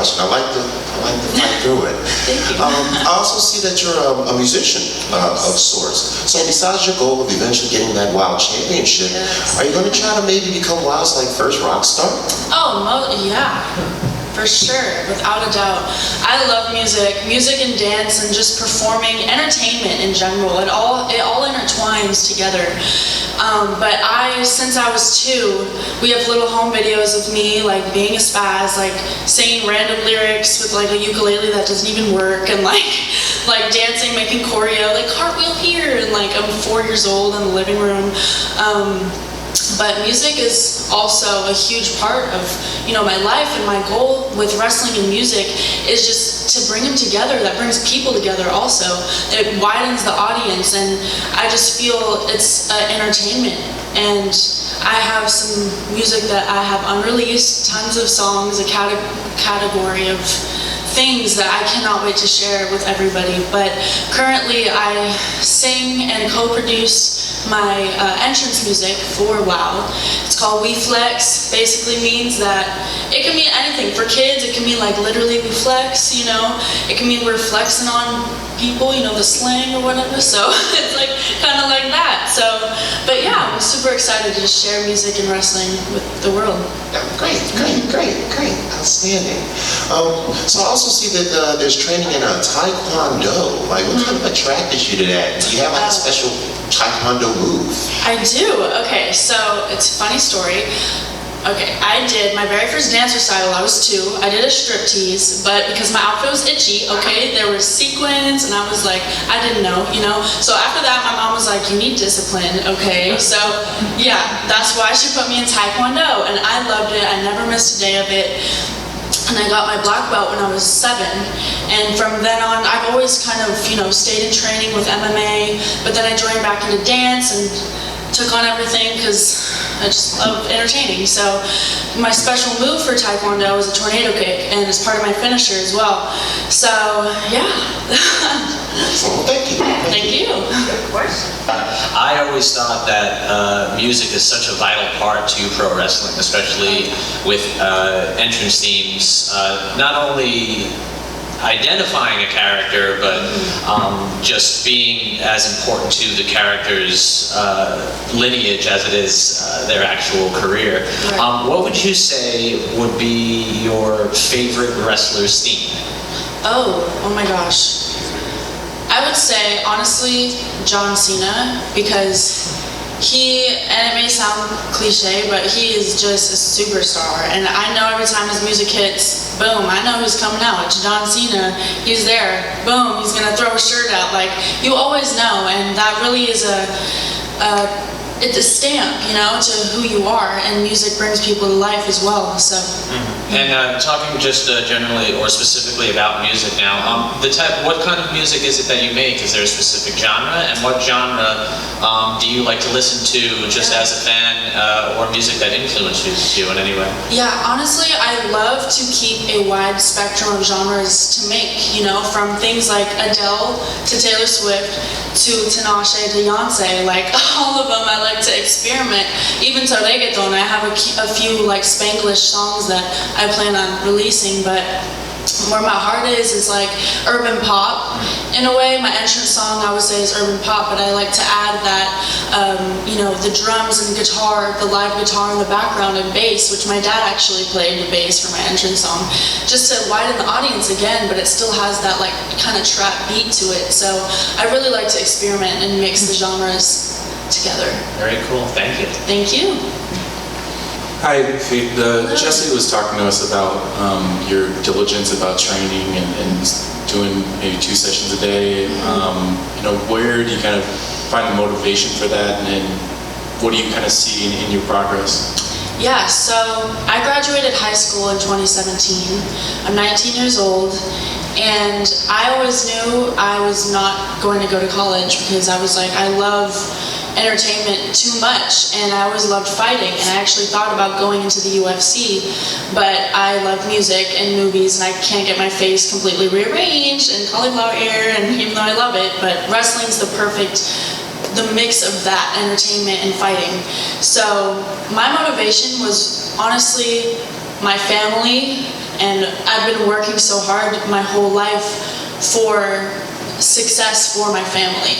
question. I like to fight through it. Thank you. I also see that you're a musician of sorts. So besides your goal of eventually getting that WOW championship, are you going to try to maybe become WOW's first rock star? Oh, yeah. For sure, without a doubt. I love music and dance and just performing, entertainment in general. It all intertwines together. But since I was 2, we have little home videos of me being a spaz, singing random lyrics with a ukulele that doesn't even work, and like dancing, making choreo, cartwheel here, and I'm 4 years old in the living room. But music is also a huge part of, my life, and my goal with wrestling and music is just to bring them together. That brings people together also. It widens the audience, and I just feel it's entertainment. And I have some music that I have unreleased, tons of songs, a category of things that I cannot wait to share with everybody. But currently I sing and co-produce my entrance music for WOW. It's called We Flex. Basically means that it can mean anything. For kids, it can mean literally we flex, It can mean we're flexing on people, the slang or whatever. So it's kind of like that. So, but yeah, I'm super excited to just share music and wrestling with the world. Great. Outstanding. So I also see that there's training in Taekwondo. What kind of attracted you to that? Do you have a special Taekwondo move? I do. Okay, so it's a funny story. Okay, I did my very first dance recital. I was 2. I did a striptease, but because my outfit was itchy, okay, there were sequins, and I was I didn't know, So after that, my mom was like, you need discipline, okay? So yeah, that's why she put me in Taekwondo, and I loved it. I never missed a day of it. And I got my black belt when I was 7, and from then on, I've always kind of, stayed in training with MMA, but then I joined back into dance and took on everything because I just love entertaining. So my special move for Taekwondo is a tornado kick, and it's part of my finisher as well. So yeah. Well, thank you. Thank you. Good question. I always thought that music is such a vital part to pro wrestling, especially with entrance themes. Not only identifying a character, but just being as important to the character's lineage as it is their actual career. Right. What would you say would be your favorite wrestler's theme? Oh my gosh. I would say, honestly, John Cena, because and it may sound cliche, but he is just a superstar. And I know every time his music hits, boom, I know who's coming out. It's John Cena. He's there. Boom, he's going to throw a shirt out. You always know. And that really is it's a stamp, to who you are. And music brings people to life as well. So. And talking just generally or specifically about music now, what kind of music is it that you make? Is there a specific genre? And what genre do you like to listen to just as a fan, or music that influences you in any way? Yeah, honestly, I love to keep a wide spectrum of genres to make, from things like Adele to Taylor Swift to Tinashe to Beyonce, all of them I like to experiment. Even to reggaeton, I have a few Spanglish songs that I plan on releasing, but where my heart is urban pop. In a way, my entrance song I would say is urban pop, but I like to add that, the drums and guitar, the live guitar in the background and bass, which my dad actually played the bass for my entrance song, just to widen the audience again, but it still has that kind of trap beat to it. So I really like to experiment and mix the genres together. Very cool, thank you. Thank you. Hi, Jesse was talking to us about your diligence about training and doing maybe 2 sessions a day. Where do you kind of find the motivation for that, and what do you kind of see in your progress? Yeah, so I graduated high school in 2017. I'm 19 years old, and I always knew I was not going to go to college because I was I love entertainment too much, and I always loved fighting, and I actually thought about going into the UFC, but I love music and movies, and I can't get my face completely rearranged and cauliflower ear, and even though I love it, but wrestling's the mix of that, entertainment and fighting. So my motivation was honestly my family and I've been working so hard my whole life for success for my family,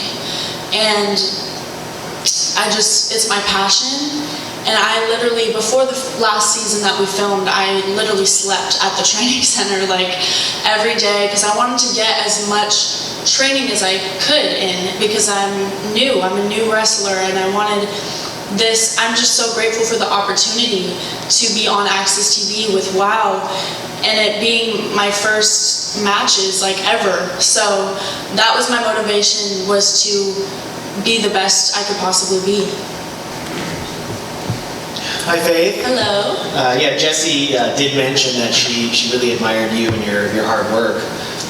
and it's my passion. And I literally, before the last season that we filmed, I literally slept at the training center like every day because I wanted to get as much training as I could in, because I'm a new wrestler, and I wanted this. I'm just so grateful for the opportunity to be on Access TV with WOW, and it being my first matches like ever. So that was my motivation, was to be the best I could possibly be. Hi, Faith. Hello. Yeah, Jessie did mention that she really admired you and your hard work.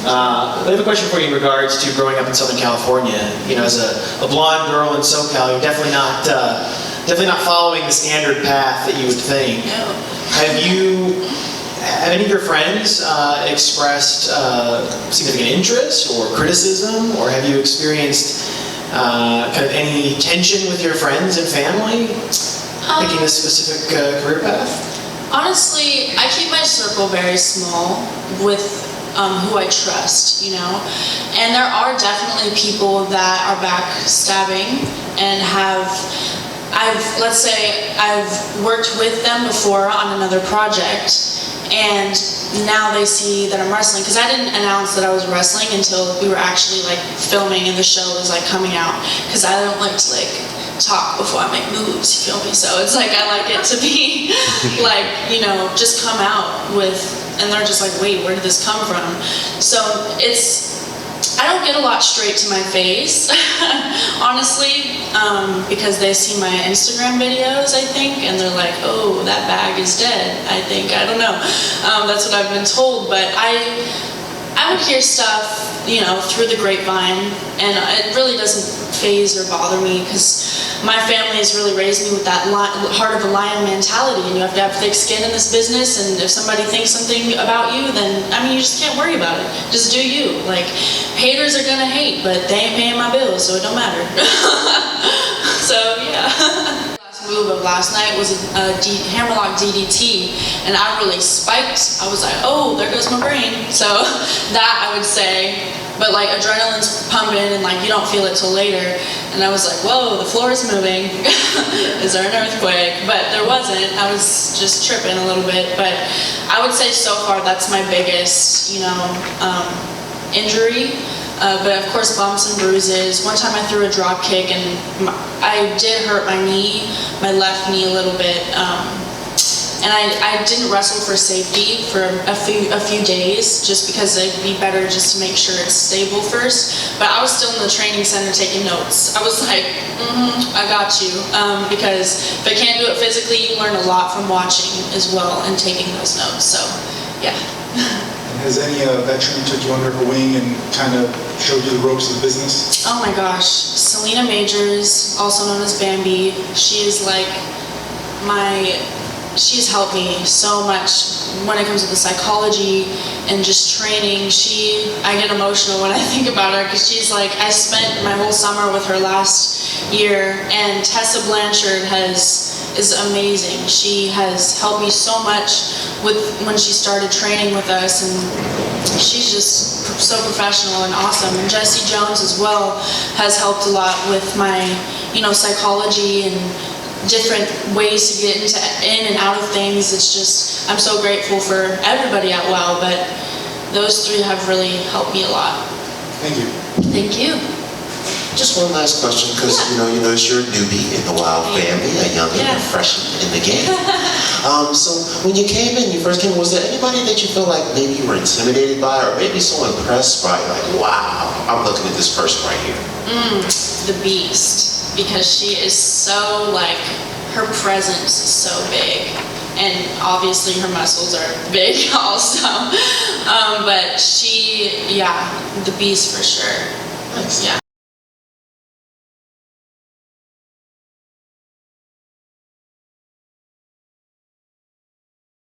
I have a question for you in regards to growing up in Southern California. You know, as a blonde girl in SoCal, you're definitely not following the standard path that you would think. No. Have any of your friends expressed significant interest or criticism, or have you experienced kind of any tension with your friends and family picking a specific career path? Honestly, I keep my circle very small with who I trust, you know? And there are definitely people that are backstabbing and let's say I've worked with them before on another project, and now they see that I'm wrestling, because I didn't announce that I was wrestling until we were actually like filming and the show was like coming out, because I don't like to like talk before I make moves, you feel me? So it's like I like it to be like, you know, just come out with, and they're just like, wait, where did this come from? So I don't get a lot straight to my face, honestly, because they see my Instagram videos, I think, and they're like, oh, that bag is dead, I think. I don't know. That's what I've been told, but I would hear stuff, you know, through the grapevine, and it really doesn't faze or bother me, because my family has really raised me with that heart of a lion mentality, and you have to have thick skin in this business, and if somebody thinks something about you, then, I mean, you just can't worry about it. Just do you. Like, haters are gonna hate, but they ain't paying my bills, so it don't matter. So, yeah. Last move of last night was a hammerlock DDT, and I really spiked. I was like, oh, there goes my brain. So that I would say, but like adrenaline's pumping and like you don't feel it till later. And I was like, whoa, the floor is moving. Is there an earthquake? But there wasn't. I was just tripping a little bit. But I would say so far that's my biggest, you know, injury. But of course, bumps and bruises. One time I threw a drop kick and I did hurt my knee, my left knee a little bit. And I didn't wrestle for safety for a few days, just because it'd be better just to make sure it's stable first. But I was still in the training center taking notes. I was like, I got you. Because if I can't do it physically, you learn a lot from watching as well and taking those notes. So, yeah. Has any veteran took you under her wing and kind of showed you the ropes of the business? Oh my gosh, Selena Majors, also known as Bambi, she is like she's helped me so much when it comes to the psychology and just training. I get emotional when I think about her, because she's like, I spent my whole summer with her last year, and Tessa Blanchard is amazing. She has helped me so much when she started training with us, and she's just so professional and awesome. And Jessie Jones as well has helped a lot with my, you know, psychology and different ways to get in and out of things. It's just, I'm so grateful for everybody at WOW, but those three have really helped me a lot. Thank you. Thank you. Just one last question, because you notice you're a newbie in the WOW family, a youngin' and freshman in the game. So when you came in, you first came, was there anybody that you feel like maybe you were intimidated by, or maybe so impressed by, like, wow, I'm looking at this person right here? The Beast, because she is so, like, her presence is so big. And obviously her muscles are big also. But the Beast for sure. Nice. Yeah.